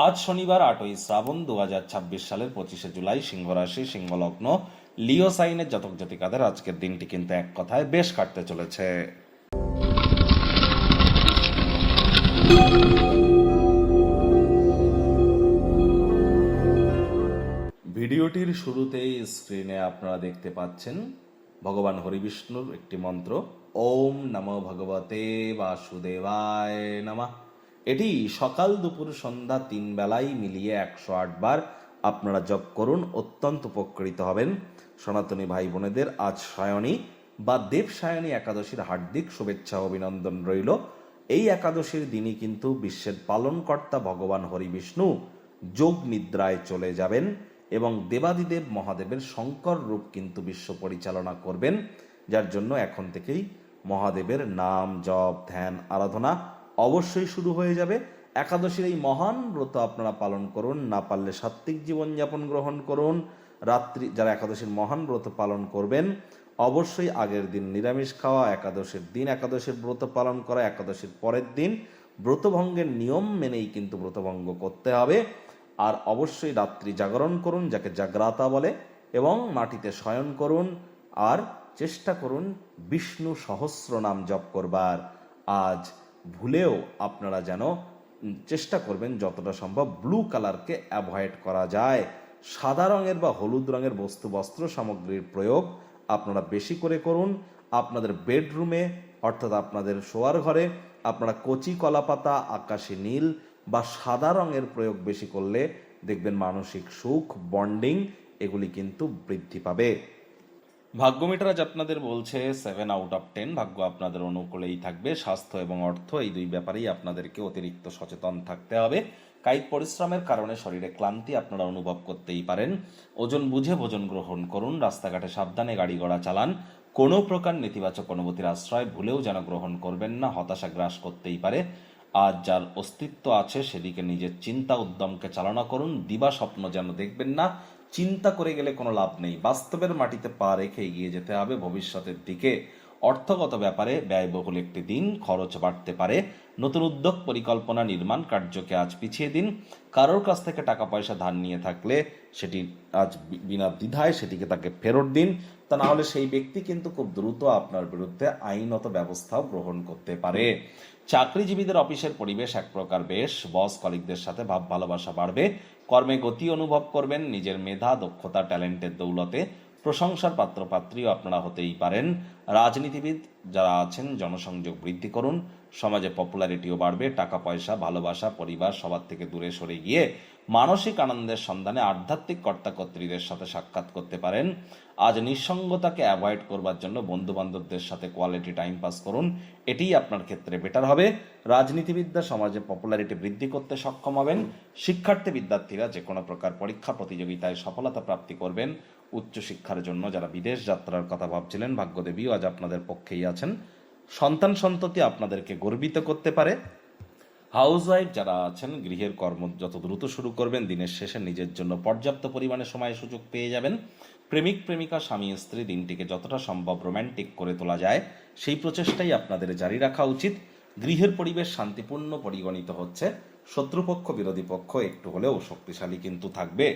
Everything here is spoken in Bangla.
আজ শনিবার 8ই শ্রাবণ 2026 সালের 25শে জুলাই, সিংহ রাশি, সিংহ লগ্ন, লিও সাইনের জাতক জাতিকাদের আজকের দিনটি কিন্তু এক কথায় বেশ কাটতে চলেছে। ভিডিওটির শুরুতেই স্ক্রিনে আপনারা দেখতে পাচ্ছেন ভগবান হরিবিষ্ণুর একটি মন্ত্র, ওম নমো ভগবতে বাসুদেবায় নমঃ। এটি সকাল দুপুর সন্ধ্যা 3 বেলায় মিলিয়ে 108 বার আপনারা জপ করুন, অত্যন্ত উপকৃত হবেন। সনাতনী ভাই বোনেদের আজ সায়নী বা দেবসায়নী একাদশীর হার্দিক শুভেচ্ছা অভিনন্দন রইল। এই একাদশীর দিনই কিন্তু বিশ্বের পালনকর্তা ভগবান হরিবিষ্ণু যোগ নিদ্রায় চলে যাবেন এবং দেবাদিদেব মহাদেবের শঙ্কর রূপ কিন্তু বিশ্ব পরিচালনা করবেন, যার জন্য এখন থেকেই মহাদেবের নাম জপ ধ্যান আরাধনা অবশ্যই শুরু হয়ে যাবে। একাদশীর এই মহান ব্রত আপনারা পালন করুন, না পারলে সাত্ত্বিক জীবনযাপন গ্রহণ করুন। রাত্রি যারা একাদশীর মহান ব্রত পালন করবেন অবশ্যই আগের দিন নিরামিষ খাওয়া, একাদশীর দিন একাদশীর ব্রত পালন করা, একাদশীর পরের দিন ব্রতভঙ্গের নিয়ম মেনেই কিন্তু ব্রতভঙ্গ করতে হবে। আর অবশ্যই রাত্রি জাগরণ করুন, যাকে জাগ্রাতা বলে, এবং মাটিতে শয়ন করুন। আর চেষ্টা করুন বিষ্ণু সহস্র নাম জপ করবার। আজ ভুলেও আপনারা যেন চেষ্টা করবেন যতটা সম্ভব ব্লু কালারকে অ্যাভয়েড করা যায়। সাদা রঙের বা হলুদ রঙের বস্তু বস্ত্র সামগ্রীর প্রয়োগ আপনারা বেশি করে করুন। আপনাদের বেডরুমে অর্থাৎ আপনাদের শোয়ার ঘরে আপনারা কচি কলাপাতা, আকাশী নীল বা সাদা রঙের প্রয়োগ বেশি করলে দেখবেন মানসিক সুখ, বন্ডিং এগুলি কিন্তু বৃদ্ধি পাবে। ভাগ্যমিটার আজ আপনাদের বলছে 7 আউট অফ 10, ভাগ্য আপনাদের অনুকূলেই থাকবে। স্বাস্থ্য এবং অর্থ এই দুই ব্যাপারেই আপনাদেরকে অতিরিক্ত সচেতন থাকতে হবে। কায়িক পরিশ্রমের কারণে শরীরে ক্লান্তি আপনারা অনুভব করতেই পারেন। ওজন বুঝে ভোজন গ্রহণ করুন, রাস্তাঘাটে সাবধানে গাড়ি ঘোড়া চালান। কোনো প্রকার নেতিবাচক অনুভূতির আশ্রয় ভুলেও যেন গ্রহণ করবেন না, হতাশা গ্রাস করতেই পারে। আজ যার অস্তিত্ব আছে সেদিকে নিজের চিন্তা উদ্যমকে চালনা করুন, দিবা স্বপ্ন যেন দেখবেন না। চিন্তা করে গেলে কোনো লাভ নেই, বাস্তবের মাটিতে পা রেখে এগিয়ে যেতে হবে ভবিষ্যতের দিকে। অর্থগত ব্যাপারে ব্যয়বহুল একটি দিন, খরচ বাড়তে পারে। নতুন উদ্যোগ পরিকল্পনা নির্মাণ কার্যকে আজ পিছিয়ে দিন। কারোর কাছ থেকে টাকা পয়সা ধার নিয়ে থাকলে সেটি আজ বিনা দ্বিধায় সেটিকে তাকে ফেরত দিন, তা না হলে সেই ব্যক্তি কিন্তু খুব দ্রুত আপনার বিরুদ্ধে আইনত ব্যবস্থাও গ্রহণ করতে পারে। চাকরিজীবীদের অফিসের পরিবেশ এক প্রকার বেশ, বস কলিগদের সাথে ভাব ভালোবাসা বাড়বে। কর্মে গতি অনুভব করবেন, নিজের মেধা দক্ষতা ট্যালেন্টের দৌলতে প্রশংসার পাত্রপাত্রীও আপনারা হতেই পারেন। রাজনীতিবিদ যারা আছেন জনসংযোগ বৃদ্ধি করুন, সমাজে পপুলারিটিও বাড়বে। টাকা পয়সা, ভালোবাসা, পরিবার সবার থেকে দূরে সরে গিয়ে মানসিক আনন্দের সন্ধানে আধ্যাত্মিক কর্তাকর্ত্রীদের সাথে সাক্ষাৎ করতে পারেন। আজ নিঃসঙ্গতাকে অ্যাভয়েড করবার জন্য বন্ধু বান্ধবদের সাথে কোয়ালিটি টাইম পাস করুন, এটিই আপনার ক্ষেত্রে বেটার হবে। রাজনীতিবিদরা সমাজে পপুলারিটি বৃদ্ধি করতে সক্ষম হবেন। শিক্ষার্থী বিদ্যার্থীরা যে কোনো প্রকার পরীক্ষা প্রতিযোগিতায় সফলতা প্রাপ্তি করবেন। উচ্চশিক্ষার জন্য যারা বিদেশ যাত্রার কথা ভাবছিলেন, ভাগ্যদেবীও আজ আপনাদের পক্ষেই আছেন। সন্তান সন্ততি আপনাদেরকে গর্বিত করতে পারে। হাউসওয়াইফ যারা আছেন গৃহের কর্ম যত দ্রুত শুরু করবেন, দিনের শেষে নিজের জন্য পর্যাপ্ত পরিমাণে সময় সুযোগ পেয়ে যাবেন। প্রেমিক প্রেমিকা স্বামী স্ত্রী দিনটিকে যতটা সম্ভব রোম্যান্টিক করে তোলা যায় সেই প্রচেষ্টাই আপনাদের জারি রাখা উচিত। গৃহের পরিবেশ শান্তিপূর্ণ পরিগণিত হচ্ছে। শত্রুপক্ষ বিরোধী পক্ষ একটু হলেও শক্তিশালী কিন্তু থাকবে।